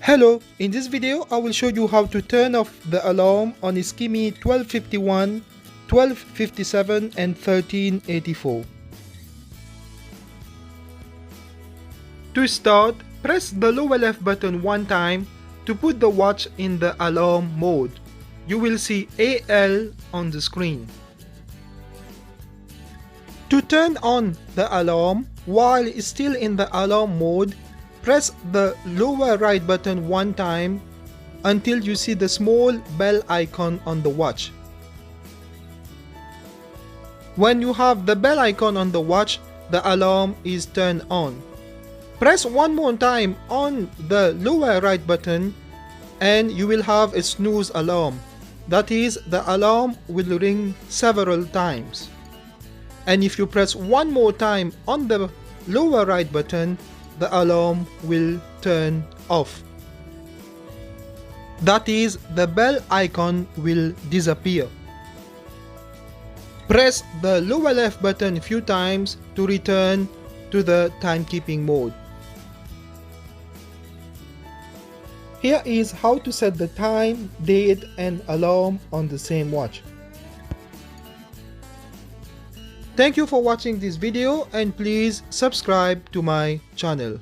Hello, in this video I will show you how to turn off the alarm on Skmei 1251, 1257 and 1384. To start, press the lower left button one time to put the watch in the alarm mode. You will see AL on the screen. To turn on the alarm while still in the alarm mode, press the lower right button one time until you see the small bell icon on the watch. When you have the bell icon on the watch, the alarm is turned on. Press one more time on the lower right button and you will have a snooze alarm. That is, the alarm will ring several times. And if you press one more time on the lower right button, the alarm will turn off. That is, the bell icon will disappear. Press the lower left button a few times to return to the timekeeping mode. Here is how to set the time, date and alarm on the same watch. Thank you for watching this video and please subscribe to my channel.